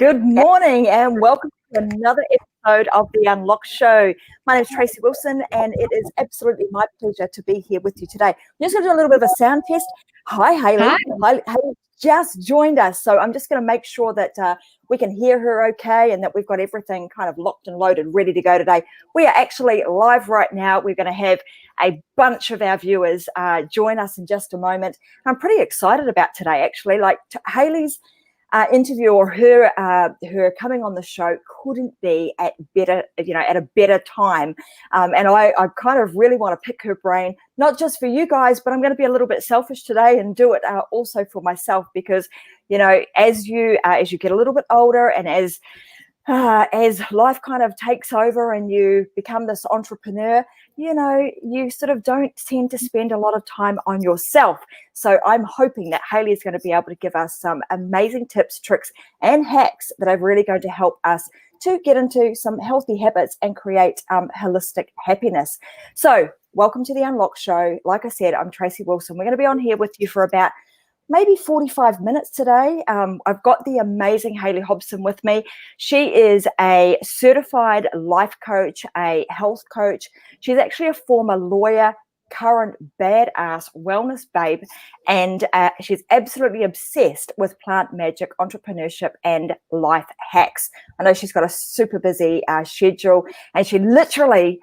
Good morning and welcome to another episode of The Unlock Show. My name is Tracy Wilson and it is absolutely my pleasure to be here with you today. I'm just going to do a little bit of a sound test. Hi, Hayley. Hi. Hayley just joined us, so I'm just going to make sure that we can hear her okay and that we've got everything kind of locked and loaded, ready to go today. We are actually live right now. We're going to have a bunch of our viewers join us in just a moment. I'm pretty excited about today, actually. Like Hayley's interview or her coming on the show couldn't be at a better time, and I kind of really want to pick her brain, not just for you guys, but I'm going to be a little bit selfish today and do it also for myself, because as you get a little bit older and as life kind of takes over and you become this entrepreneur, you sort of don't tend to spend a lot of time on yourself. So I'm hoping that Hayley is going to be able to give us some amazing tips, tricks, and hacks that are really going to help us to get into some healthy habits and create holistic happiness. So welcome to the Unlock Show. Like I said, I'm Tracy Wilson. We're going to be on here with you for about maybe 45 minutes today. I've got the amazing Hayley Hobson with me. She is a certified life coach, a health coach. She's actually a former lawyer, current badass wellness babe, and she's absolutely obsessed with plant magic, entrepreneurship, and life hacks. I know she's got a super busy schedule, and she literally,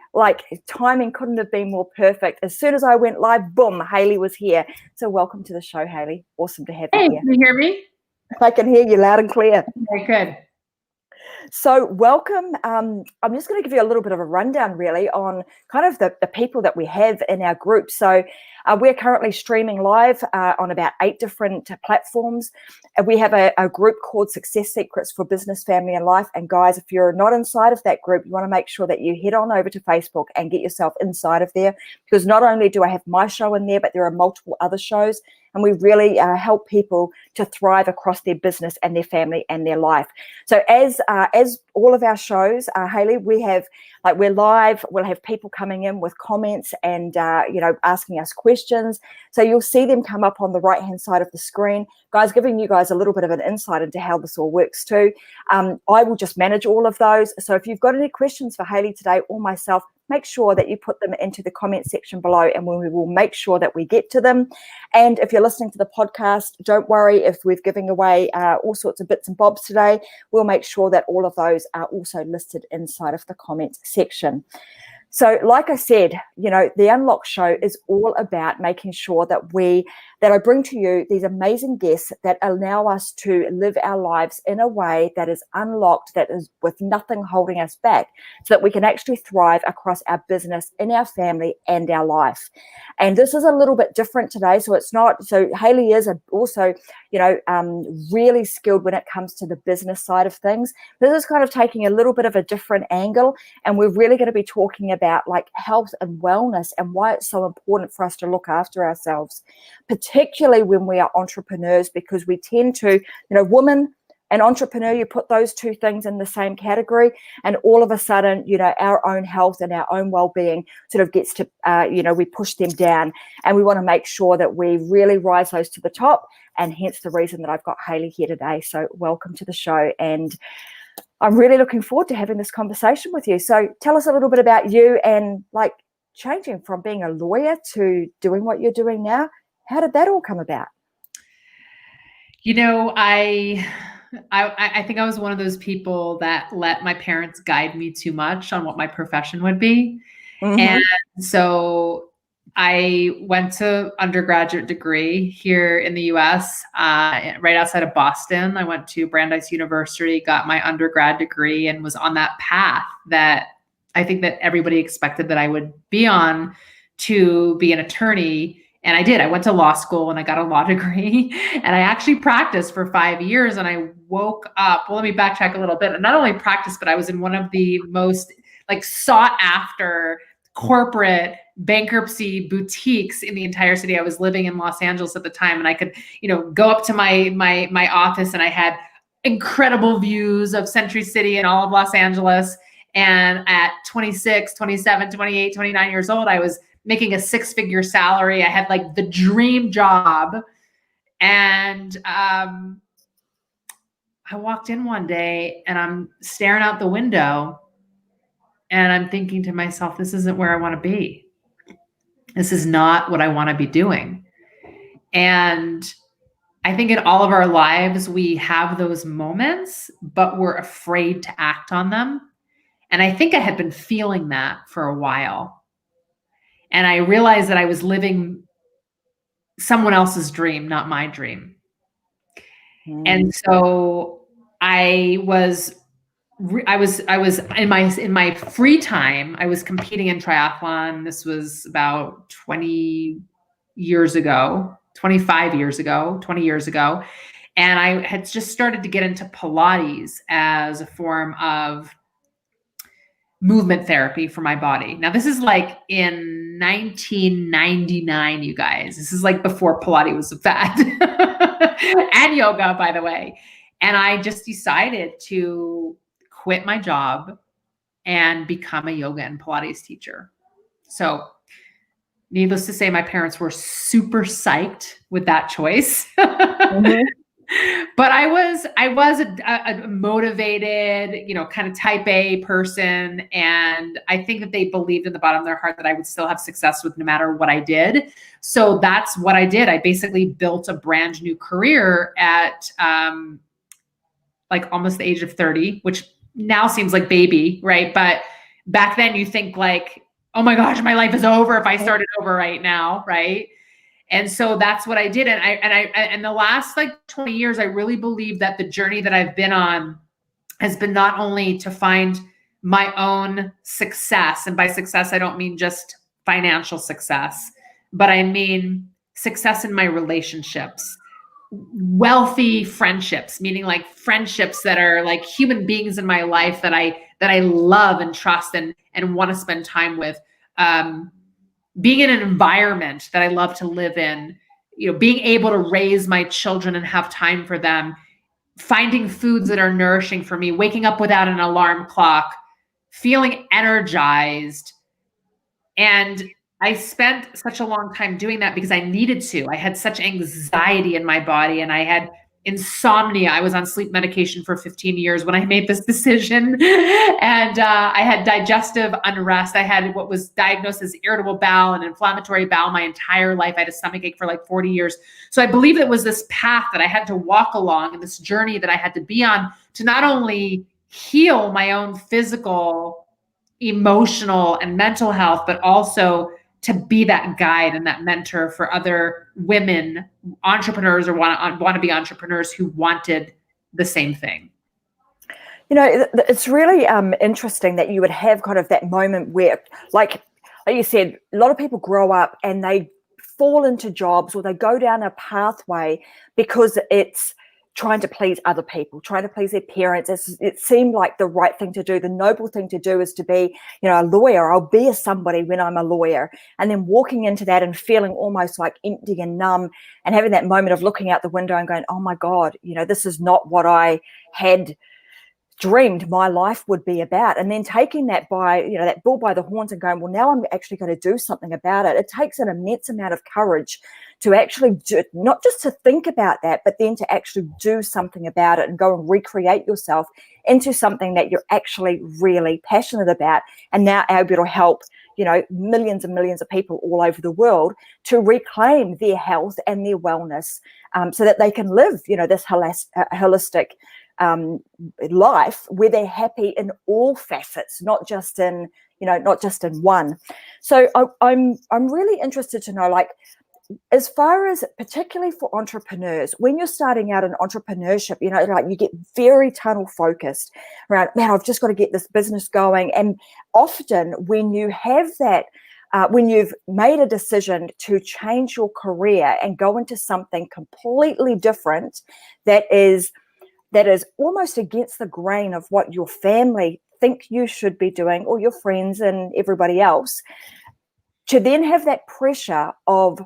timing couldn't have been more perfect. As soon as I went live, boom, Hayley was here. So welcome to the show, Hayley. Awesome to have you here. Can you hear me? I can hear you loud and clear. Okay, good. So welcome. I'm just going to give you a little bit of a rundown really on kind of the people that we have in our group. So we're currently streaming live on about 8 different platforms. We have a group called Success Secrets for Business, Family and Life. And guys, if you're not inside of that group, you want to make sure that you head on over to Facebook and get yourself inside of there, because not only do I have my show in there, but there are multiple other shows. And we really help people to thrive across their business and their family and their life. So as all of our shows, Hayley, we're live. We'll have people coming in with comments and asking us questions. So you'll see them come up on the right-hand side of the screen, guys, giving you guys a little bit of an insight into how this all works too. I will just manage all of those. So if you've got any questions for Hayley today or myself, make sure that you put them into the comment section below, and we will make sure that we get to them. And if you're listening to the podcast, don't worry if we're giving away all sorts of bits and bobs today. We'll make sure that all of those are also listed inside of the comment section. So like I said, the Unlock Show is all about making sure that I bring to you these amazing guests that allow us to live our lives in a way that is unlocked, that is with nothing holding us back, so that we can actually thrive across our business, in our family and our life. And this is a little bit different today. So Hayley is also, really skilled when it comes to the business side of things. This is kind of taking a little bit of a different angle, and we're really going to be talking about health and wellness and why it's so important for us to look after ourselves, particularly when we are entrepreneurs, because we tend to, woman and entrepreneur, you put those two things in the same category, and all of a sudden, our own health and our own well-being sort of gets to, we push them down, and we want to make sure that we really rise those to the top, and hence the reason that I've got Hayley here today. So welcome to the show, and I'm really looking forward to having this conversation with you. So tell us a little bit about you and changing from being a lawyer to doing what you're doing now. How did that all come about? I think I was one of those people that let my parents guide me too much on what my profession would be. Mm-hmm. And so I went to undergraduate degree here in the US, right outside of Boston. I went to Brandeis University, got my undergrad degree, and was on that path that I think that everybody expected that I would be on to be an attorney. And I did. I went to law school and I got a law degree, and I actually practiced for 5 years, and I woke up. Well, let me backtrack a little bit. And not only practiced, but I was in one of the most sought after corporate bankruptcy boutiques in the entire city. I was living in Los Angeles at the time, and I could, go up to my office, and I had incredible views of Century City and all of Los Angeles. And at 26, 27, 28, 29 years old, I was making a 6-figure salary. I had the dream job. And I walked in one day and I'm staring out the window and I'm thinking to myself, this isn't where I want to be. This is not what I want to be doing. And I think in all of our lives, we have those moments, but we're afraid to act on them. And I think I had been feeling that for a while. And I realized that I was living someone else's dream, not my dream. And so I was in my free time, I was competing in triathlon. This was about 20 years ago, 25 years ago, 20 years ago. And I had just started to get into Pilates as a form of movement therapy for my body. Now, this is like in 1999, you guys. This is like before Pilates was a fad. And yoga, by the way. And I just decided to quit my job and become a yoga and Pilates teacher. So needless to say, my parents were super psyched with that choice. But I was a motivated, kind of type A person. And I think that they believed in the bottom of their heart that I would still have success with no matter what I did. So that's what I did. I basically built a brand new career at like almost the age of 30, which now seems like baby, right? But back then you think like, oh my gosh, my life is over if I started over right now, right? And so that's what I did. And the last like 20 years, I really believe that the journey that I've been on has been not only to find my own success. And by success, I don't mean just financial success, but I mean success in my relationships, wealthy friendships, meaning like friendships that are like human beings in my life that I love and trust and want to spend time with. Being in an environment that I love to live in, being able to raise my children and have time for them, finding foods that are nourishing for me, waking up without an alarm clock, feeling energized. And I spent such a long time doing that because I needed to. I had such anxiety in my body and I had insomnia. I was on sleep medication for 15 years when I made this decision. And I had digestive unrest. I had what was diagnosed as irritable bowel and inflammatory bowel my entire life. I had a stomach ache for like 40 years. So I believe it was this path that I had to walk along and this journey that I had to be on to not only heal my own physical, emotional, and mental health, but also to be that guide and that mentor for other women, entrepreneurs or want to be entrepreneurs who wanted the same thing. It's really interesting that you would have kind of that moment where, like you said, a lot of people grow up and they fall into jobs or they go down a pathway because it's trying to please other people, trying to please their parents. It seemed like the right thing to do. The noble thing to do is to be, a lawyer. I'll be a somebody when I'm a lawyer. And then walking into that and feeling almost like empty and numb and having that moment of looking out the window and going, oh my God, this is not what I had dreamed my life would be about. And then taking that by, that bull by the horns and going, well, now I'm actually going to do something about it. It takes an immense amount of courage to actually do, not just to think about that, but then to actually do something about it and go and recreate yourself into something that you're actually really passionate about and now able to help, millions and millions of people all over the world to reclaim their health and their wellness so that they can live, this holistic life where they're happy in all facets, not just in one. So I'm really interested to know, like, as far as particularly for entrepreneurs, when you're starting out in entrepreneurship, like you get very tunnel focused around, man, I've just got to get this business going. And often when you have that, when you've made a decision to change your career and go into something completely different that is almost against the grain of what your family think you should be doing or your friends and everybody else, to then have that pressure of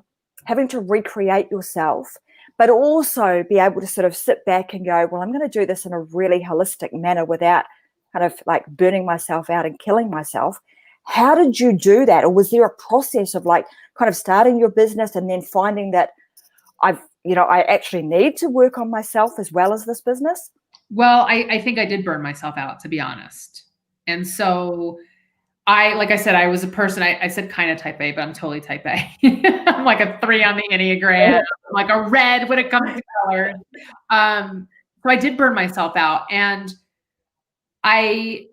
having to recreate yourself, but also be able to sort of sit back and go, well, I'm going to do this in a really holistic manner without kind of like burning myself out and killing myself. How did you do that? Or was there a process of like kind of starting your business and then finding that I actually need to work on myself as well as this business? Well, I think I did burn myself out, to be honest. And so like I said, I was a person, I said kind of type A, but I'm totally type A. I'm like a 3 on the Enneagram, I'm like a red when it comes to colors. So I did burn myself out, and I,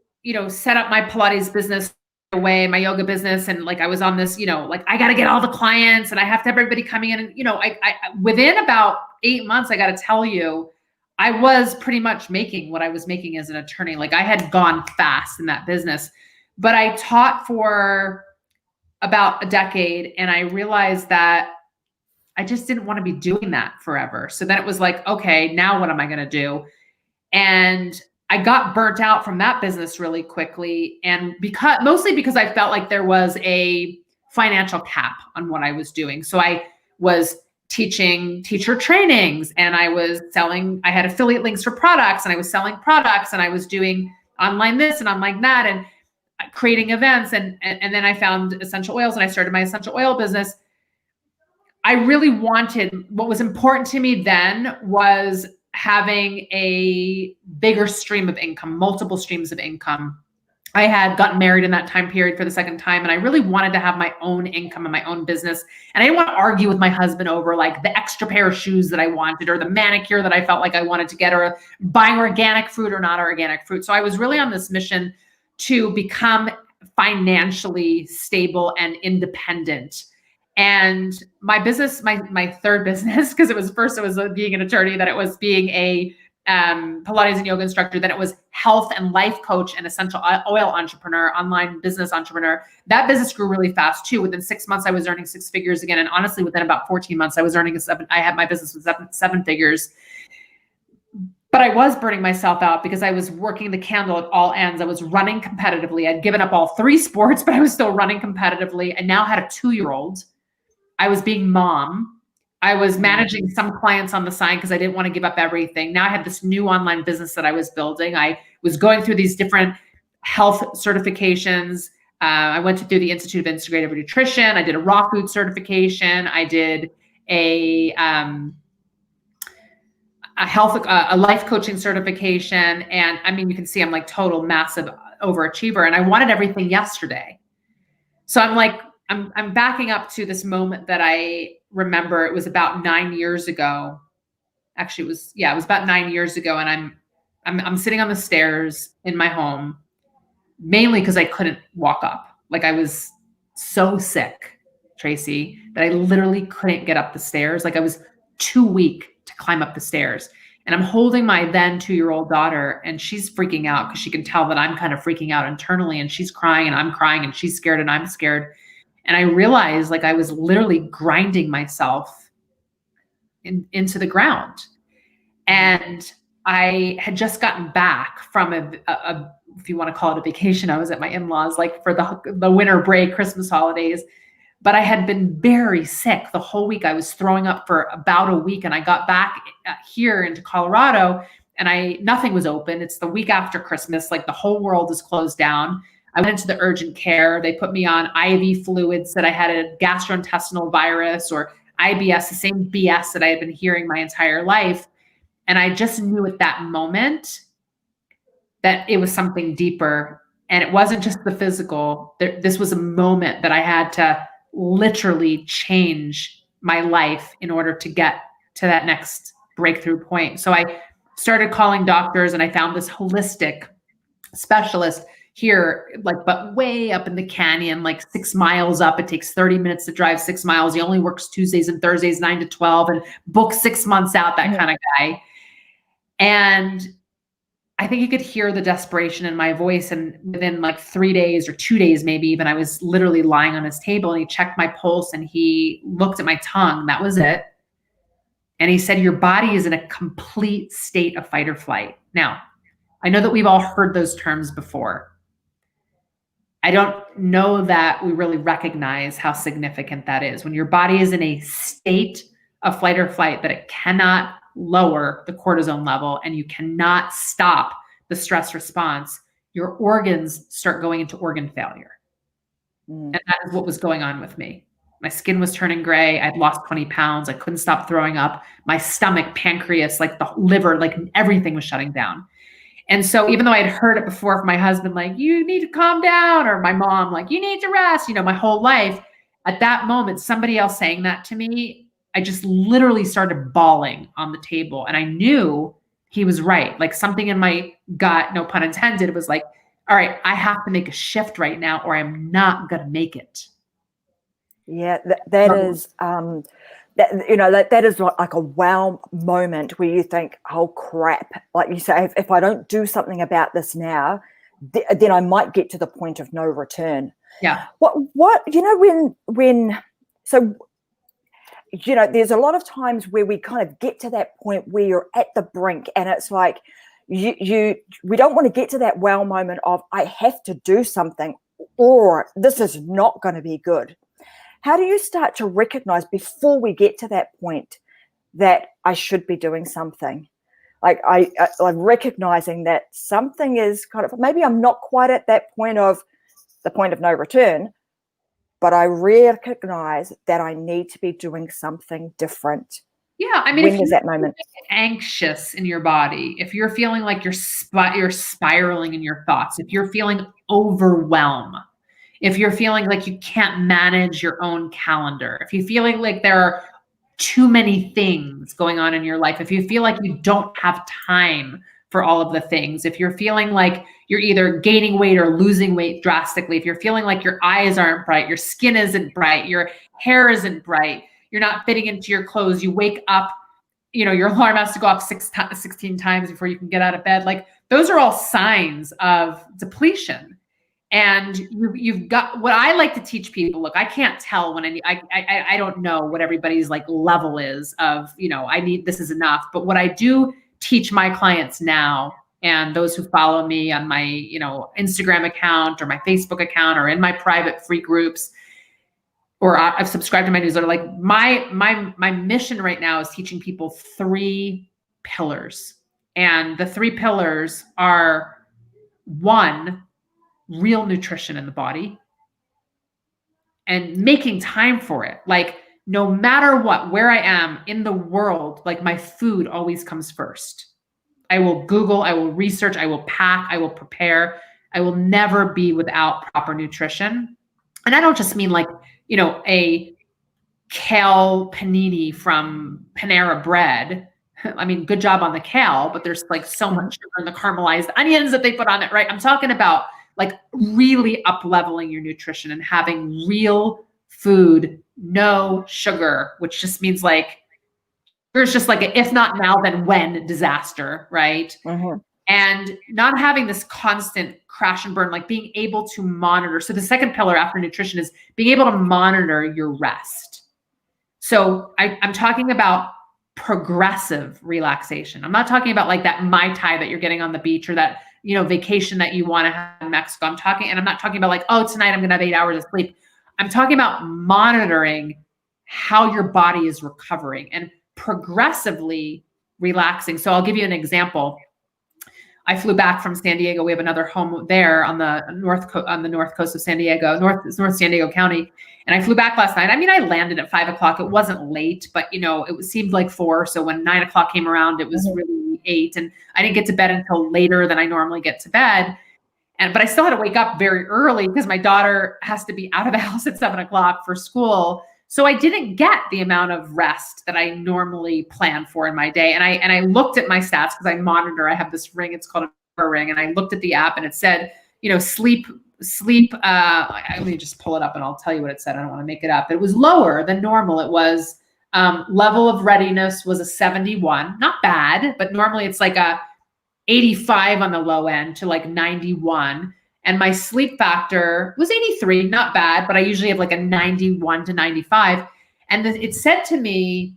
set up my Pilates business away, my yoga business. And like, I was on this, like I got to get all the clients and I have to have everybody coming in. And, I within about 8 months, I got to tell you, I was pretty much making what I was making as an attorney. Like I had gone fast in that business, but I taught for about a decade, and I realized that I just didn't want to be doing that forever. So then it was like, okay, now what am I going to do? And I got burnt out from that business really quickly. And mostly because I felt like there was a financial cap on what I was doing. So I was teaching teacher trainings, and I had affiliate links for products, and I was selling products, and I was doing online this and online that, and creating events. And then I found essential oils, and I started my essential oil business. I really what was important to me then was having a bigger stream of income, multiple streams of income. I had gotten married in that time period for the second time, and I really wanted to have my own income and my own business. And I didn't want to argue with my husband over like the extra pair of shoes that I wanted, or the manicure that I felt like I wanted to get, or buying organic fruit or not organic fruit. So I was really on this mission to become financially stable and independent. And my business, my third business, because it was being an attorney, then it was being a Pilates and yoga instructor, then it was health and life coach and essential oil entrepreneur, online business entrepreneur. That business grew really fast too. Within 6 months, I was earning 6 figures again. And honestly, within about 14 months, I was earning I had my business with seven figures. But I was burning myself out because I was working the candle at all ends. I was running competitively. I'd given up all 3 sports, but I was still running competitively. I now had a 2-year-old. I was being mom. I was managing some clients on the side because I didn't want to give up everything. Now I had this new online business that I was building. I was going through these different health certifications. I went through the Institute of Integrative Nutrition. I did a raw food certification. I did a life coaching certification. And I mean, you can see I'm like total massive overachiever, and I wanted everything yesterday. So I'm like, I'm backing up to this moment that I remember. It was about 9 years ago. Actually, it was about 9 years ago. And I'm sitting on the stairs in my home, mainly because I couldn't walk up. Like I was so sick, Tracy, that I literally couldn't get up the stairs. Like I was too weak to climb up the stairs. And I'm holding my then 2-year-old daughter, and she's freaking out because she can tell that I'm kind of freaking out internally, and she's crying and I'm crying, and she's scared and I'm scared. And I realized like I was literally grinding myself into the ground. And I had just gotten back from a if you want to call it a vacation. I was at my in-laws like for the winter break, Christmas holidays. But I had been very sick the whole week. I was throwing up for about a week, and I got back here into Colorado, and nothing was open. It's the week after Christmas, like the whole world is closed down. I went into the urgent care. They put me on IV fluids, said I had a gastrointestinal virus or IBS, the same BS that I had been hearing my entire life. And I just knew at that moment that it was something deeper. And it wasn't just the physical. This was a moment that I had to literally change my life in order to get to that next breakthrough point. So I started calling doctors, and I found this holistic specialist here, but way up in the canyon, like 6 miles up. It takes 30 minutes to drive 6 miles. He only works Tuesdays and Thursdays, 9 to 12, and books 6 months out, that kind of guy. And I think you could hear the desperation in my voice. And within like 3 days or 2 days, maybe even, I was literally lying on his table, and he checked my pulse, and he looked at my tongue. That was it. And he said, your body is in a complete state of fight or flight. Now, I know that we've all heard those terms before. I don't know that we really recognize how significant that is. When your body is in a state of flight or flight, that it cannot lower the cortisone level and you cannot stop the stress response, your organs start going into organ failure. And that is what was going on with me. My skin was turning gray. I'd lost 20 pounds. I couldn't stop throwing up. My stomach, pancreas, like the liver, like everything was shutting down. And so even though I'd heard it before from my husband, like, you need to calm down, or my mom, like, you need to rest, my whole life, at that moment, somebody else saying that to me, I just literally started bawling on the table. And I knew he was right. Like something in my gut, no pun intended, was like, all right, I have to make a shift right now or I'm not going to make it. Yeah, that is, that is like a wow moment where you think, oh crap, like you say, if I don't do something about this now, then I might get to the point of no return. Yeah. There's a lot of times where we kind of get to that point where you're at the brink and it's like, we don't want to get to that wow moment of I have to do something or this is not going to be good. How do you start to recognize before we get to that point that I should be doing something? Like I'm recognizing that something is kind of, maybe I'm not quite at that point of the point of no return, but I recognize that I need to be doing something different. Yeah, I mean, when is that moment? Anxious in your body, if you're feeling like you're spiraling in your thoughts, if you're feeling overwhelmed, if you're feeling like you can't manage your own calendar, if you're feeling like there are too many things going on in your life, if you feel like you don't have time for all of the things, if you're feeling like you're either gaining weight or losing weight drastically, if you're feeling like your eyes aren't bright, your skin isn't bright, your hair isn't bright, you're not fitting into your clothes, you wake up, your alarm has to go off 16 times before you can get out of bed. Like those are all signs of depletion. And you've got, what I like to teach people, look, I can't tell when I don't know what everybody's like level is of, this is enough. But what I do teach my clients now, and those who follow me on my, Instagram account or my Facebook account or in my private free groups, or I've subscribed to my newsletter, like my mission right now is teaching people 3 pillars. And the 3 pillars are: 1, real nutrition in the body and making time for it. Like no matter what, where I am in the world, like my food always comes first. I will Google, I will research, I will pack, I will prepare. I will never be without proper nutrition. And I don't just mean like, a kale panini from Panera Bread. I mean, good job on the kale, but there's like so much sugar in the caramelized onions that they put on it, right? I'm talking about like really up-leveling your nutrition and having real food, no sugar, which just means like, there's just like a, if not now, then when disaster, right? Mm-hmm. And not having this constant crash and burn, like being able to monitor. So the second pillar after nutrition is being able to monitor your rest. So I'm talking about progressive relaxation. I'm not talking about like that Mai Tai that you're getting on the beach or that, vacation that you want to have in Mexico. And I'm not talking about like, oh, tonight I'm going to have 8 hours of sleep. I'm talking about monitoring how your body is recovering and progressively relaxing. So I'll give you an example. I flew back from San Diego. We have another home there on the north coast of San Diego, North San Diego County. And I flew back last night. I mean, I landed at 5 o'clock. It wasn't late, but it seemed like 4. So when 9 o'clock came around, it was really 8. And I didn't get to bed until later than I normally get to bed. But I still had to wake up very early because my daughter has to be out of the house at 7 o'clock for school. So I didn't get the amount of rest that I normally plan for in my day. And I looked at my stats because I monitor. I have this ring, it's called a ring. And I looked at the app and it said, sleep. Let me just pull it up and I'll tell you what it said. I don't want to make it up. It was lower than normal. It was level of readiness was a 71, not bad, but normally it's like a 85 on the low end to like 91. And my sleep factor was 83, not bad, but I usually have like a 91 to 95. And it said to me,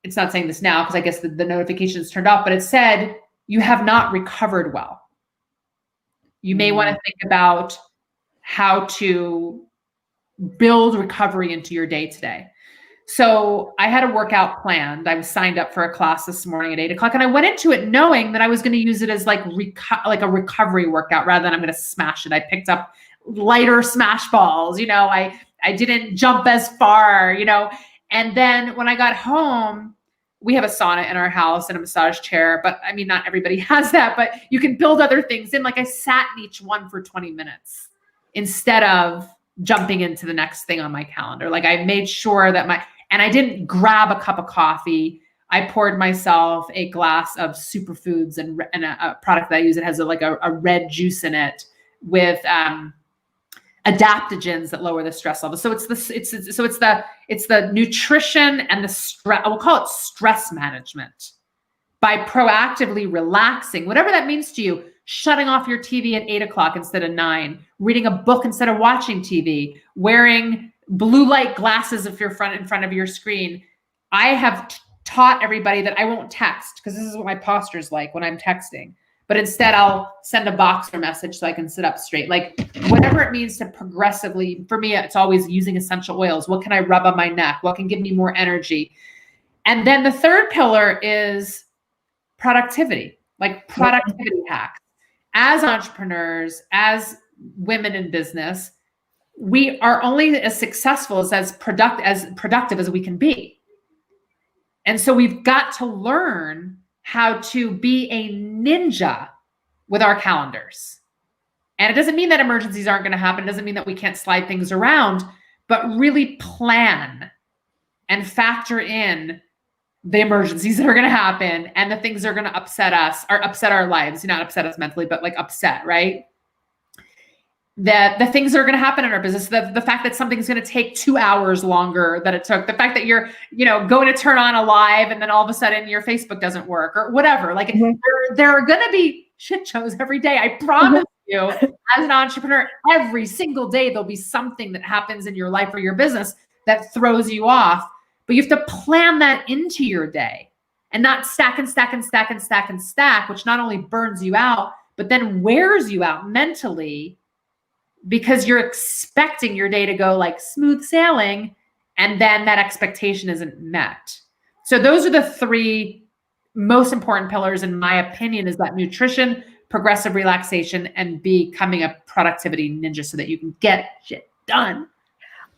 it's not saying this now because I guess the notification is turned off, but it said, you have not recovered well. You may want to think about how to build recovery into your day today. So I had a workout planned. I was signed up for a class this morning at 8 o'clock, and I went into it knowing that I was going to use it as like a recovery workout rather than I'm going to smash it. I picked up lighter smash balls. I I didn't jump as far, you know? And then when I got home, we have a sauna in our house and a massage chair, but I mean, not everybody has that, but you can build other things in. Like I sat in each one for 20 minutes instead of jumping into the next thing on my calendar. Like I made sure that and I didn't grab a cup of coffee. I poured myself a glass of superfoods and a product that I use. It has a red juice in it with adaptogens that lower the stress level. So it's the nutrition and the stress. We'll call it stress management by proactively relaxing, whatever that means to you. Shutting off your TV at 8 o'clock instead of 9, reading a book instead of watching TV, wearing blue light glasses if you're in front of your screen. I have taught everybody that I won't text because this is what my posture is like when I'm texting. But instead, I'll send a boxer message so I can sit up straight. Like whatever it means to progressively, for me, it's always using essential oils. What can I rub on my neck? What can give me more energy? And then the third pillar is productivity, like productivity hacks. As entrepreneurs, as women in business, we are only as successful as productive as we can be. And so we've got to learn how to be a ninja with our calendars. And it doesn't mean that emergencies aren't going to happen. It doesn't mean that we can't slide things around, but really plan and factor in the emergencies that are going to happen and the things that are going to upset us or upset our lives, not upset us mentally, but like upset, right? The things that are going to happen in our business, the fact that something's going to take 2 hours longer than it took, the fact that you're, going to turn on a live and then all of a sudden your Facebook doesn't work or whatever. Like there are going to be shit shows every day. I promise you, as an entrepreneur, every single day, there'll be something that happens in your life or your business that throws you off. But you have to plan that into your day and not stack and stack and stack and stack and stack, which not only burns you out, but then wears you out mentally because you're expecting your day to go like smooth sailing. And then that expectation isn't met. So those are the three most important pillars, in my opinion, is that nutrition, progressive relaxation, and becoming a productivity ninja so that you can get shit done.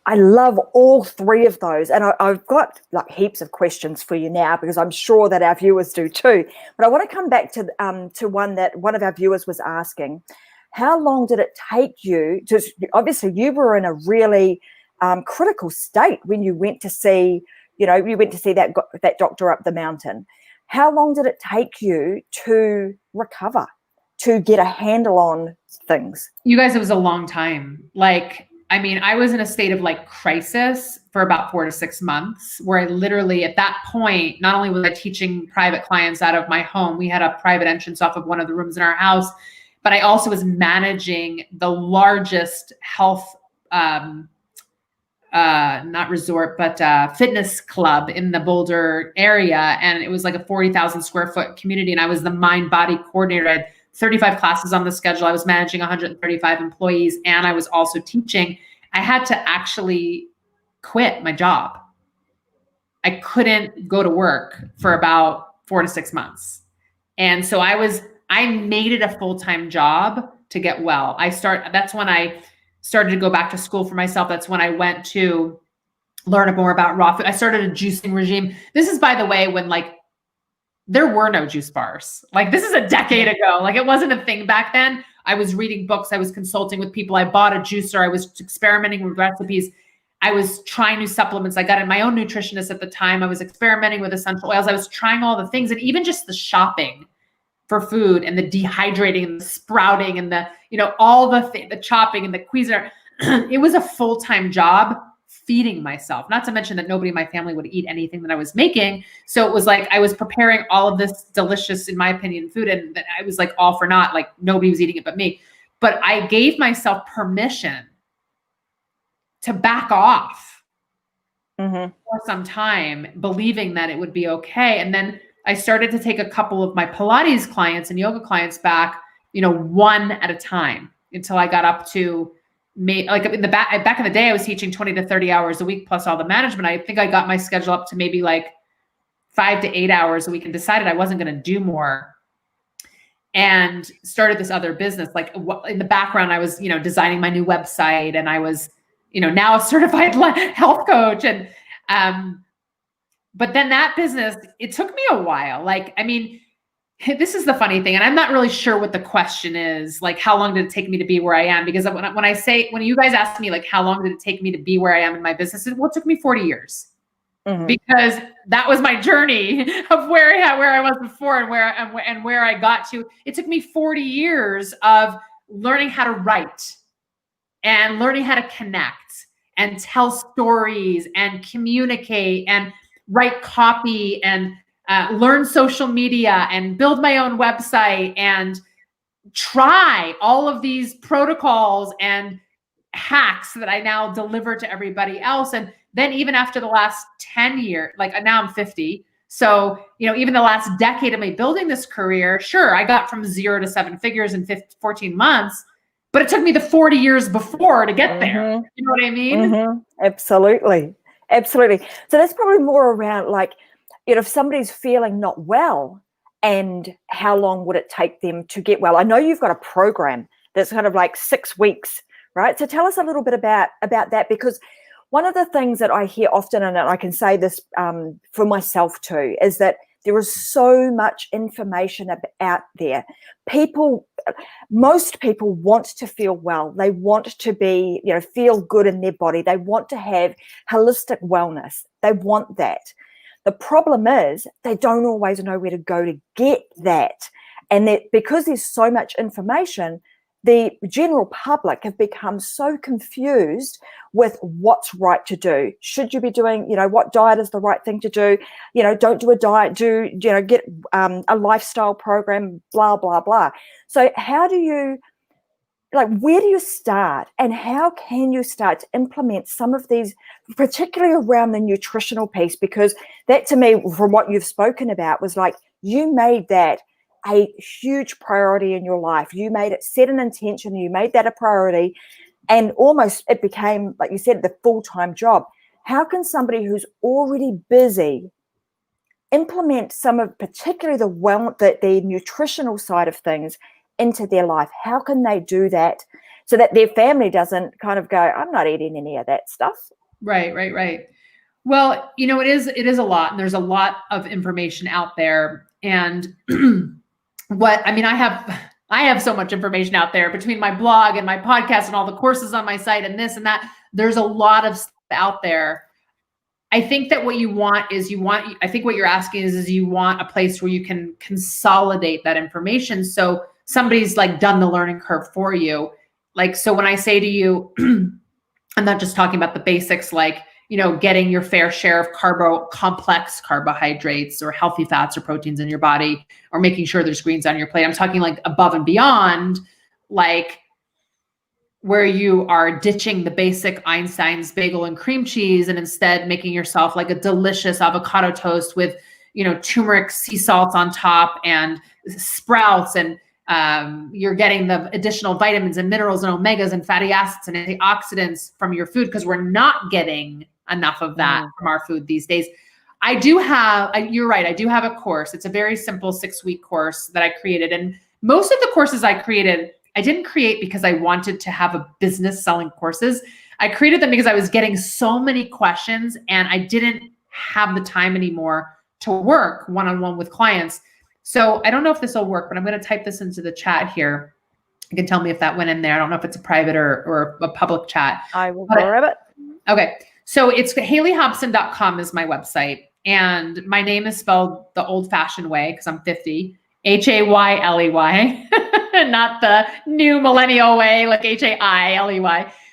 I love all three of those. And I've got like heaps of questions for you now because I'm sure that our viewers do too. But I want to come back to one that one of our viewers was asking. How long did it take you to, obviously you were in a really critical state when you went to see, that doctor up the mountain. How long did it take you to recover, to get a handle on things? You guys, it was a long time. I was in a state of crisis for about 4 to 6 months, where I literally at that point, not only was I teaching private clients out of my home, we had a private entrance off of one of the rooms in our house, but I also was managing the largest health, not resort, but fitness club in the Boulder area. And it was like a 40,000 square foot community. And I was the mind body coordinator. I had 35 classes on the schedule. I was managing 135 employees, and I was also teaching. I had to actually quit my job. I couldn't go to work for about 4 to 6 months. And so I made it a full-time job to get well. That's when I started to go back to school for myself. That's when I went to learn more about raw food. I started a juicing regime. This is, by the way, when there were no juice bars. This is a decade ago. It wasn't a thing back then. I was reading books. I was consulting with people. I bought a juicer. I was experimenting with recipes. I was trying new supplements. I got in my own nutritionist at the time. I was experimenting with essential oils. I was trying all the things, and even just the shopping for food and the dehydrating and the sprouting and the, all the chopping and the Cuisinart. It was a full-time job feeding myself, not to mention that nobody in my family would eat anything that I was making. So it was I was preparing all of this delicious, in my opinion, food, and I was all for naught, nobody was eating it but me. But I gave myself permission to back off for some time, believing that it would be okay. And then I started to take a couple of my Pilates clients and yoga clients back, one at a time, until I got up to back in the day, I was teaching 20 to 30 hours a week plus all the management. I think I got my schedule up to maybe 5 to 8 hours a week, and decided I wasn't going to do more, and started this other business. In the background, I was, designing my new website, and I was, now a certified health coach. And, but then that business, it took me a while. Like, I mean, this is the funny thing. And I'm not really sure what the question is, like, how long did it take me to be where I am? Because when you guys ask me, like, how long did it take me to be where I am in my business? Well, it took me 40 years. Mm-hmm. Because that was my journey of where I was before and where I got to. It took me 40 years of learning how to write and learning how to connect and tell stories and communicate and write copy and learn social media and build my own website and try all of these protocols and hacks that I now deliver to everybody else. And then even after the last 10 years, like now I'm 50. So, even the last decade of me building this career, sure, I got from 0 to 7 figures in 14 months, but it took me the 40 years before to get there. You know what I mean? Absolutely. Absolutely. So that's probably more around like, if somebody's feeling not well, and how long would it take them to get well? I know you've got a program that's kind of like 6 weeks, right? So tell us a little bit about that, because one of the things that I hear often, and I can say this for myself too, is that there is so much information out there. Most people want to feel well. They want to be, feel good in their body. They want to have holistic wellness. They want that. The problem is they don't always know where to go to get that. And that because there's so much information, the general public have become so confused with what's right to do. Should you be doing, what diet is the right thing to do? Don't do a diet, get a lifestyle program, blah, blah, blah. So how do you, where do you start, and how can you start to implement some of these, particularly around the nutritional piece? Because that, to me, from what you've spoken about, was like you made that a huge priority in your life. You made it, set an intention, you made that a priority, and almost it became, like you said, the full-time job. How can somebody who's already busy implement some of, particularly the nutritional side of things into their life? How can they do that so that their family doesn't kind of go, I'm not eating any of that stuff? Right. Well, it is a lot, and there's a lot of information out there. And I have so much information out there between my blog and my podcast and all the courses on my site and this and that. There's a lot of stuff out there. I think that what you want is I think what you're asking is you want a place where you can consolidate that information. So somebody's like done the learning curve for you. Like, so when I say to you, I'm not just talking about the basics, like, getting your fair share of complex carbohydrates or healthy fats or proteins in your body, or making sure there's greens on your plate. I'm talking like above and beyond, like where you are ditching the basic Einstein's bagel and cream cheese and instead making yourself like a delicious avocado toast with, turmeric sea salts on top and sprouts, and you're getting the additional vitamins and minerals and omegas and fatty acids and antioxidants from your food, because we're not getting enough of that from our food these days. You're right. I do have a course. It's a very simple 6-week course that I created. And most of the courses I created, I didn't create because I wanted to have a business selling courses. I created them because I was getting so many questions and I didn't have the time anymore to work one-on-one with clients. So I don't know if this will work, but I'm going to type this into the chat here. You can tell me if that went in there. I don't know if it's a private or a public chat. I will grab it. Okay. So it's HayleyHobson.com is my website. And my name is spelled the old fashioned way because I'm 50, Hayley, not the new millennial way, like Hailey,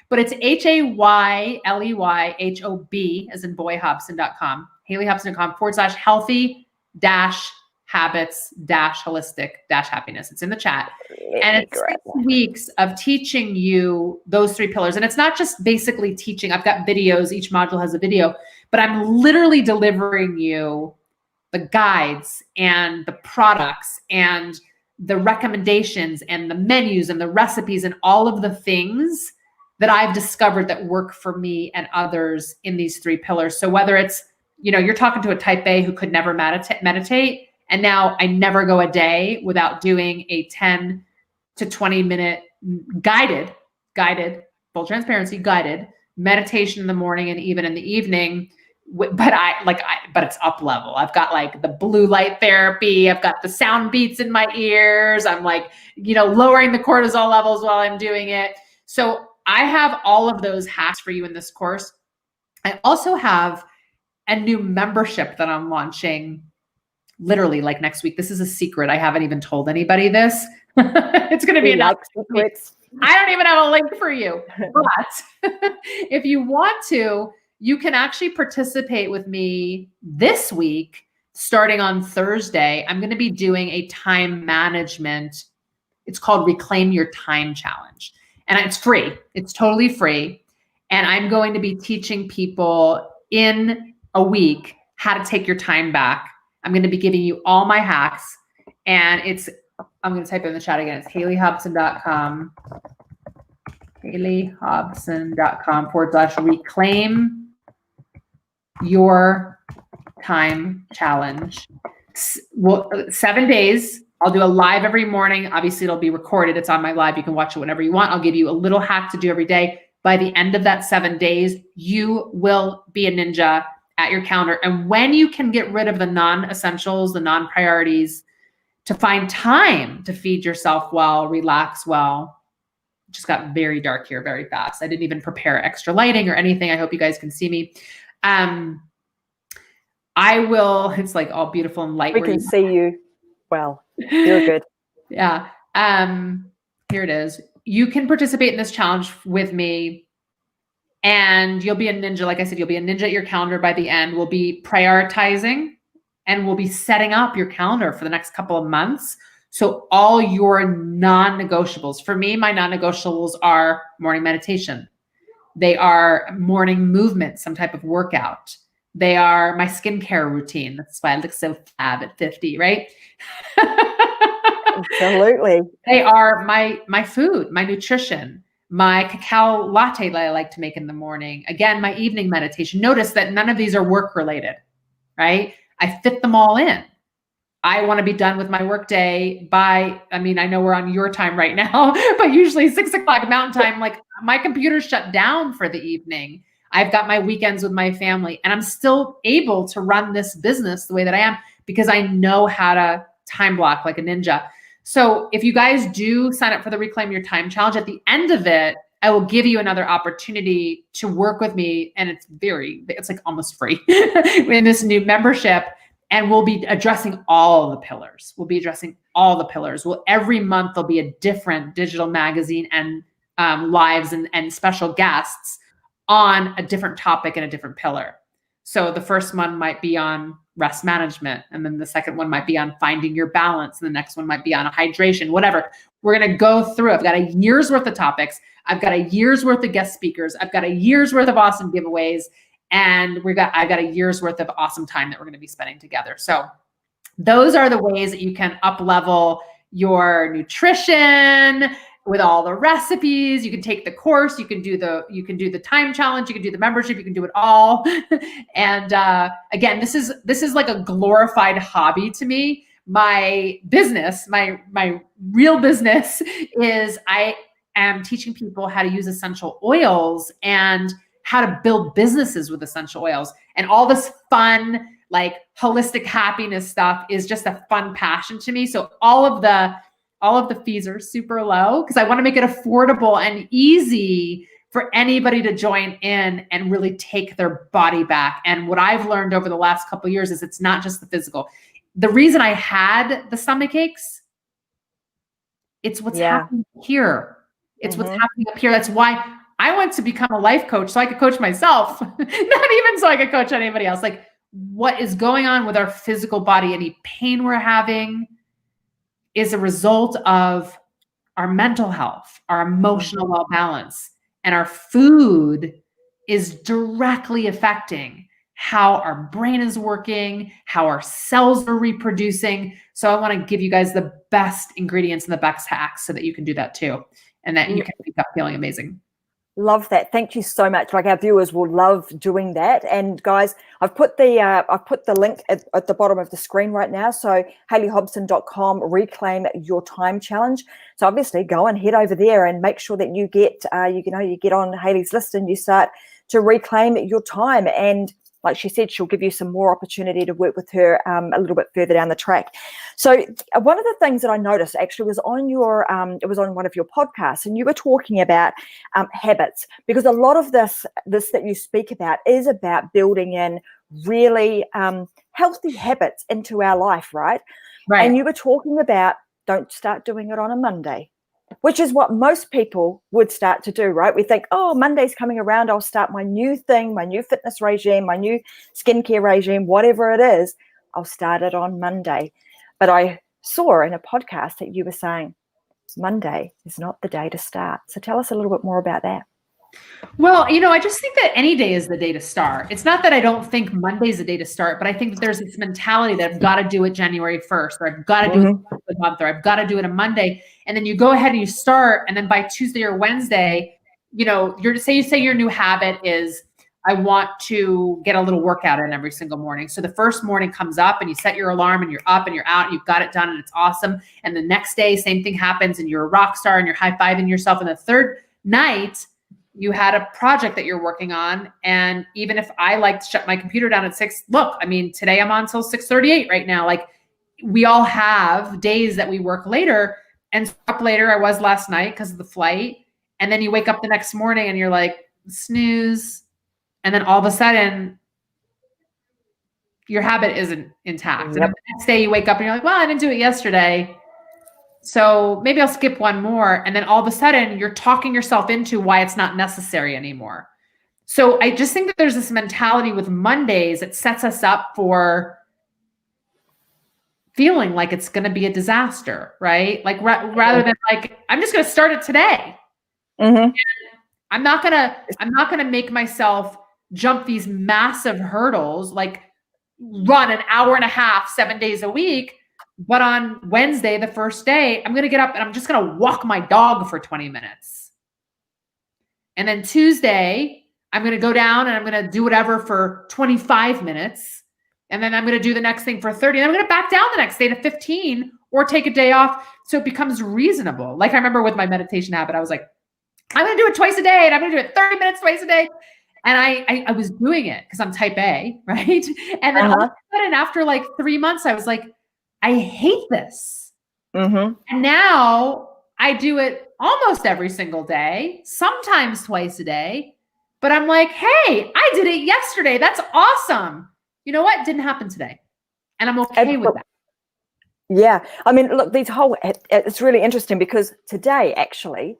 but it's HayleyHob as in boy Hobson.com, HayleyHobson.com /healthy-habits-holistic-happiness. It's in the chat. And it's 6 weeks of teaching you those 3 pillars. And it's not just basically teaching. I've got videos. Each module has a video, but I'm literally delivering you the guides and the products and the recommendations and the menus and the recipes and all of the things that I've discovered that work for me and others in these 3 pillars. So whether it's, you're talking to a type A who could never meditate, and now I never go a day without doing a 10 to 20 minute guided, full transparency, guided meditation in the morning and even in the evening. But it's up level. I've got like the blue light therapy. I've got the sound beats in my ears. I'm like, lowering the cortisol levels while I'm doing it. So I have all of those hacks for you in this course. I also have a new membership that I'm launching literally like next week. This is a secret. I haven't even told anybody this. It's going to be like secrets. I don't even have a link for you. But if you want to, you can actually participate with me this week, starting on Thursday. I'm going to be doing a time management. It's called Reclaim Your Time Challenge. And it's free. It's totally free. And I'm going to be teaching people in a week how to take your time back. I'm going to be giving you all my hacks. And I'm going to type it in the chat again. It's HayleyHobson.com. HayleyHobson.com/reclaim your time challenge. Well, 7 days. I'll do a live every morning. Obviously, it'll be recorded. It's on my live. You can watch it whenever you want. I'll give you a little hack to do every day. By the end of that 7 days, you will be a ninja at your calendar. And when you can get rid of the non-essentials, the non-priorities, to find time to feed yourself well, relax well. It just got very dark here very fast. I didn't even prepare extra lighting or anything. I hope you guys can see me. It's like all beautiful and light. We can see you well. You're good. Yeah. Here it is. You can participate in this challenge with me and you'll be a ninja. Like I said, you'll be a ninja at your calendar by the end. We'll be prioritizing and we'll be setting up your calendar for the next couple of months. So all your non-negotiables, for me, my non-negotiables are morning meditation. They are morning movement, some type of workout. They are my skincare routine. That's why I look so fab at 50, right? Absolutely. They are my food, my nutrition, my cacao latte that I like to make in the morning. Again, my evening meditation. Notice that none of these are work related, right? I fit them all in. I want to be done with my workday by, I know we're on your time right now, but usually 6 o'clock Mountain Time, like my computer's shut down for the evening. I've got my weekends with my family and I'm still able to run this business the way that I am because I know how to time block like a ninja. So if you guys do sign up for the Reclaim Your Time Challenge, at the end of it, I will give you another opportunity to work with me. And it's like almost free in this new membership. And we'll be addressing all the pillars. Every month there'll be a different digital magazine and lives and special guests on a different topic and a different pillar. So the first one might be on rest management. And then the second one might be on finding your balance. And the next one might be on hydration, whatever. We're going to go through. I've got a year's worth of topics. I've got a year's worth of guest speakers. I've got a year's worth of awesome giveaways. And I've got a year's worth of awesome time that we're going to be spending together. So those are the ways that you can up level your nutrition with all the recipes. You can take the course, you can do the time challenge, you can do the membership, you can do it all. And again, this is like a glorified hobby to me. My business, my real business is I am teaching people how to use essential oils and how to build businesses with essential oils. And all this fun, like holistic happiness stuff is just a fun passion to me. So all of the fees are super low because I want to make it affordable and easy for anybody to join in and really take their body back. And what I've learned over the last couple of years is it's not just the physical. The reason I had the stomach aches, it's what's happening here. It's what's happening up here. That's why I went to become a life coach so I could coach myself, not even so I could coach anybody else. Like what is going on with our physical body, any pain we're having is a result of our mental health, our emotional well-balance, and our food is directly affecting how our brain is working, how our cells are reproducing. So I want to give you guys the best ingredients and the best hacks so that you can do that too. And that you can wake up feeling amazing. Love that. Thank you so much. Like our viewers will love doing that. And guys, I've put the link at the bottom of the screen right now. So HayleyHobson.com, Reclaim Your Time Challenge. So obviously go and head over there and make sure that you get you get on Hayley's list and you start to reclaim your time. And like she said, she'll give you some more opportunity to work with her a little bit further down the track. So one of the things that I noticed actually was on your, it was on one of your podcasts, and you were talking about habits, because a lot of this that you speak about is about building in really healthy habits into our life, right? Right. And you were talking about don't start doing it on a Monday, which is what most people would start to do, right? We think, oh, Monday's coming around, I'll start my new thing, my new fitness regime, my new skincare regime, whatever it is, I'll start it on Monday. But I saw in a podcast that you were saying Monday is not the day to start. So tell us a little bit more about that. Well, I just think that any day is the day to start. It's not that I don't think Monday's the day to start, but I think that there's this mentality that I've got to do it January 1st, or I've got to do it the month, or I've got to do it on Monday. And then you go ahead and you start, and then by Tuesday or Wednesday, you say your new habit is, I want to get a little workout in every single morning. So the first morning comes up and you set your alarm and you're up and you're out and you've got it done and it's awesome. And the next day, same thing happens and you're a rock star and you're high-fiving yourself. And the third night, you had a project that you're working on. And even if I like to shut my computer down at 6, look, I mean, today I'm on till 6:38 right now. Like, we all have days that we work later, and up later I was last night because of the flight. And then you wake up the next morning and you're like, snooze. And then all of a sudden your habit isn't intact. Yep. And then the next day you wake up and you're like, well, I didn't do it yesterday, so maybe I'll skip one more. And then all of a sudden you're talking yourself into why it's not necessary anymore. So I just think that there's this mentality with Mondays that sets us up for feeling like it's going to be a disaster, right? Like rather than like, I'm just going to start it today. And I'm not going to make myself jump these massive hurdles, like run an hour and a half, 7 days a week. But on Wednesday, the first day, I'm going to get up and I'm just going to walk my dog for 20 minutes. And then Tuesday, I'm going to go down and I'm going to do whatever for 25 minutes. And then I'm going to do the next thing for 30. And I'm going to back down the next day to 15 or take a day off. So it becomes reasonable. Like I remember with my meditation habit, I was like, I'm going to do it twice a day and I'm going to do it 30 minutes twice a day. And I was doing it because I'm type A, right? And then all of a sudden after like 3 months, I was like, I hate this. And now I do it almost every single day, sometimes twice a day. But I'm like, hey, I did it yesterday. That's awesome. You know what? It didn't happen today. And I'm okay with that. Yeah. I mean, look, it's really interesting because today actually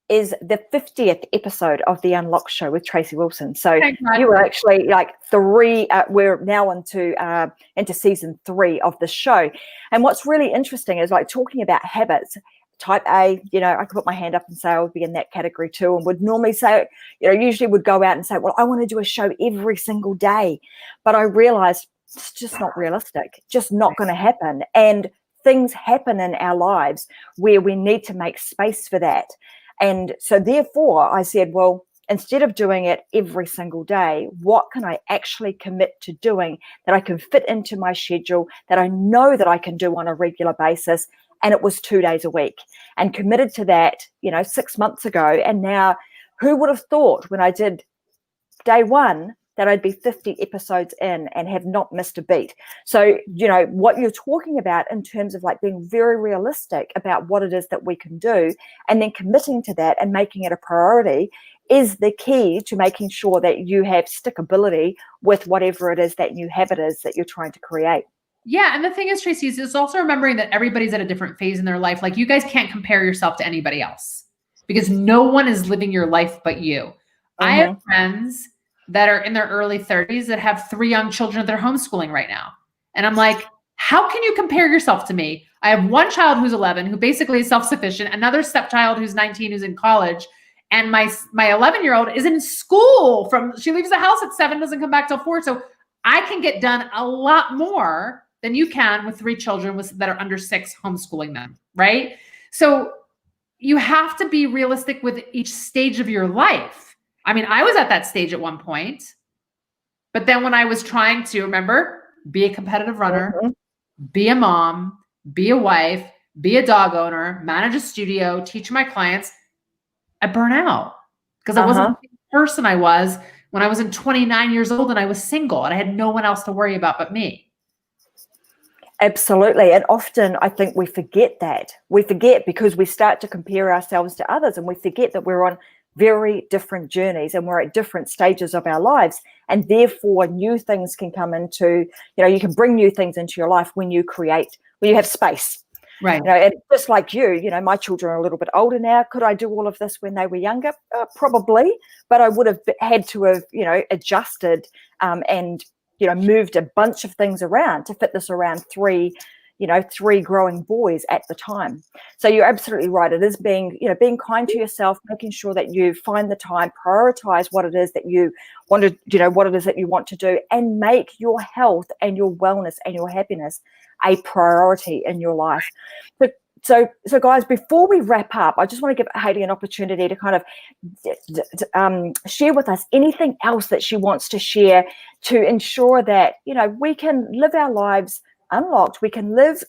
is the 50th episode of the Unlock Show with Tracy Wilson. So you were actually like we're now into season 3 of the show. And what's really interesting is like talking about habits. Type A, I could put my hand up and say I would be in that category too, and would normally say, usually would go out and say, well, I want to do a show every single day. But I realized it's just not realistic, just not going to happen. And things happen in our lives where we need to make space for that. And so therefore I said, well, instead of doing it every single day, what can I actually commit to doing that I can fit into my schedule, that I know that I can do on a regular basis? And it was 2 days a week, and committed to that, 6 months ago. And now who would have thought when I did day 1 that I'd be 50 episodes in and have not missed a beat. So, what you're talking about in terms of like being very realistic about what it is that we can do and then committing to that and making it a priority is the key to making sure that you have stickability with whatever it is that new habit is that you're trying to create. Yeah. And the thing is, Tracy, is also remembering that everybody's at a different phase in their life. Like, you guys can't compare yourself to anybody else because no one is living your life but you. I have friends that are in their early 30s that have 3 young children that they're homeschooling right now. And I'm like, how can you compare yourself to me? I have one child who's 11, who basically is self-sufficient, another stepchild who's 19, who's in college. And my 11-year-old is in school she leaves the house at 7, doesn't come back till 4. So I can get done a lot more than you can with 3 children that are under 6, homeschooling them, right? So you have to be realistic with each stage of your life. I mean, I was at that stage at one point, but then when I was trying to, remember, be a competitive runner, be a mom, be a wife, be a dog owner, manage a studio, teach my clients, I burn out because I wasn't the person I was when I was 29 years old and I was single and I had no one else to worry about but me. Absolutely. And often I think we forget that. We forget because we start to compare ourselves to others, and we forget that we're on very different journeys and we're at different stages of our lives. And therefore new things can come into, you can bring new things into your life when you have space. Right. And just like my children are a little bit older now. Could I do all of this when they were younger? Probably, but I would have had to have, adjusted and moved a bunch of things around to fit this around three growing boys at the time. So you're absolutely right. It is being kind to yourself, making sure that you find the time, prioritize what it is that you want to, what it is that you want to do, and make your health and your wellness and your happiness a priority in your life. So guys, before we wrap up, I just want to give Hayley an opportunity to kind of share with us anything else that she wants to share to ensure that, we can live our lives unlocked. We can live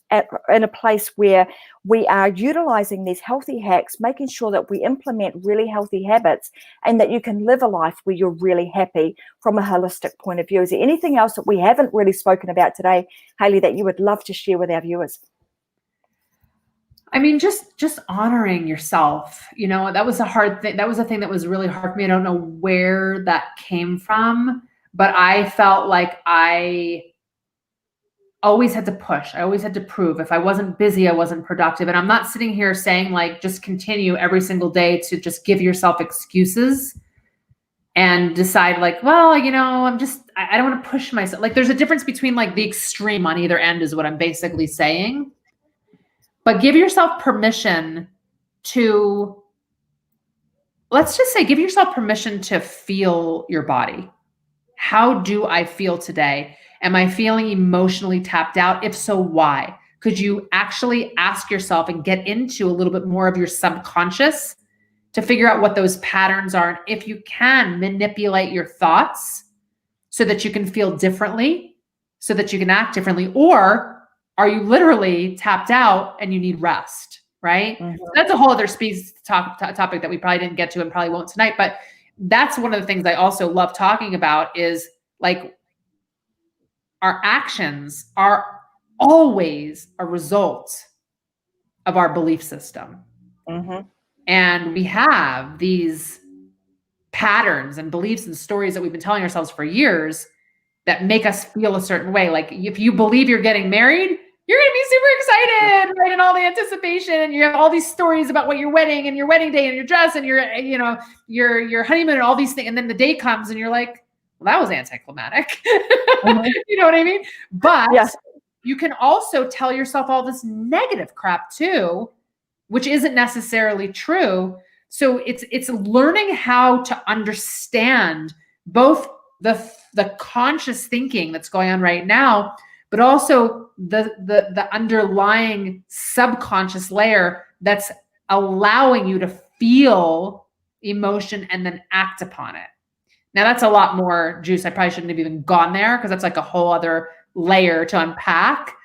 in a place where we are utilizing these healthy hacks, making sure that we implement really healthy habits, and that you can live a life where you're really happy from a holistic point of view. Is there anything else that we haven't really spoken about today, Hayley, that you would love to share with our viewers? I mean, just honoring yourself, that was a hard thing. That was a thing that was really hard for me. I don't know where that came from, but I felt like I always had to push. I always had to prove. If I wasn't busy, I wasn't productive. And I'm not sitting here saying like, just continue every single day to just give yourself excuses and decide like, well, I don't want to push myself. Like there's a difference between like the extreme on either end is what I'm basically saying. But give yourself permission to, let's just say, give yourself permission to feel your body. How do I feel today? Am I feeling emotionally tapped out? If so, why? Could you actually ask yourself and get into a little bit more of your subconscious to figure out what those patterns are? And if you can, manipulate your thoughts so that you can feel differently, so that you can act differently, or are you literally tapped out and you need rest, right? Mm-hmm. So that's a whole other topic that we probably didn't get to and probably won't tonight. But that's one of the things I also love talking about is like our actions are always a result of our belief system. Mm-hmm. And we have these patterns and beliefs and stories that we've been telling ourselves for years that make us feel a certain way. Like if you believe you're getting married, you're going to be super excited, right? And all the anticipation, and you have all these stories about what your wedding and your wedding day and your dress and your honeymoon and all these things. And then the day comes and you're like, well, that was anticlimactic. Mm-hmm. You know what I mean? But yes, you can also tell yourself all this negative crap too, which isn't necessarily true. So it's learning how to understand both the conscious thinking that's going on right now, but also the underlying subconscious layer that's allowing you to feel emotion and then act upon it. Now that's a lot more juice. I probably shouldn't have even gone there because that's like a whole other layer to unpack.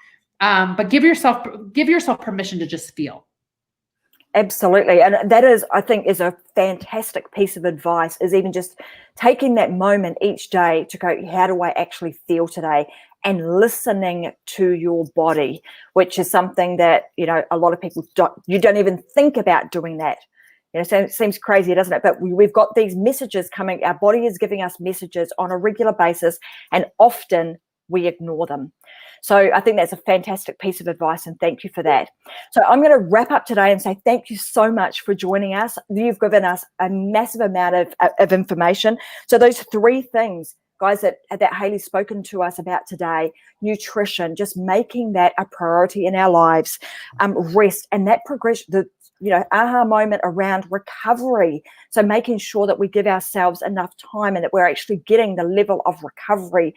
But give yourself permission to just feel. Absolutely. And that is, I think, is a fantastic piece of advice, is even just taking that moment each day to go, how do I actually feel today? And listening to your body, which is something that, a lot of people don't even think about doing that. So it seems crazy, doesn't it? But we've got these messages coming. Our body is giving us messages on a regular basis, and often we ignore them. So I think that's a fantastic piece of advice, and thank you for that. So I'm going to wrap up today and say thank you so much for joining us. You've given us a massive amount of information. So those three things, guys, that Hayley's spoken to us about today: nutrition, just making that a priority in our lives, rest, and that progression, the aha moment around recovery. So making sure that we give ourselves enough time and that we're actually getting the level of recovery,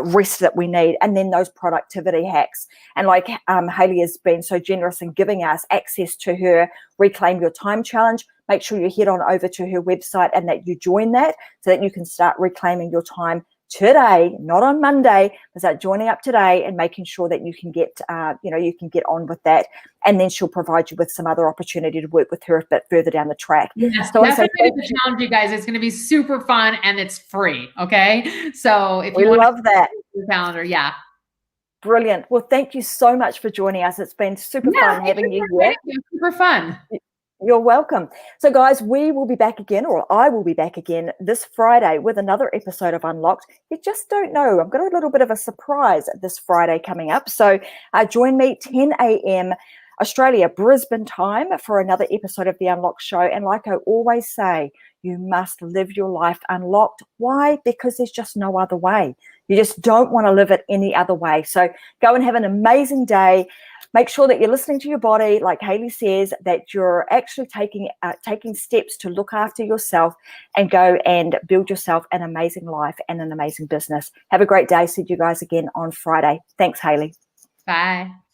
rest that we need, and then those productivity hacks. And like Hayley has been so generous in giving us access to her Reclaim Your Time challenge, make sure you head on over to her website and that you join that so that you can start reclaiming your time today, not on Monday, but start joining up today and making sure that you can get, you can get on with that. And then she'll provide you with some other opportunity to work with her a bit further down the track. Yes, so definitely the challenge, you guys. It's going to be super fun and it's free. Okay. So if you want love that your calendar, yeah. Brilliant. Well, thank you so much for joining us. It's been super fun having you here. Super fun. You're welcome. So guys, we will be back again, or I will be back again this Friday with another episode of Unlocked. You just don't know. I've got a little bit of a surprise this Friday coming up. So join me 10 a.m. Australia, Brisbane time for another episode of the Unlocked Show. And like I always say, you must live your life unlocked. Why? Because there's just no other way. You just don't want to live it any other way. So go and have an amazing day. Make sure that you're listening to your body, like Hayley says, that you're actually taking steps to look after yourself and go and build yourself an amazing life and an amazing business. Have a great day. See you guys again on Friday. Thanks, Hayley. Bye.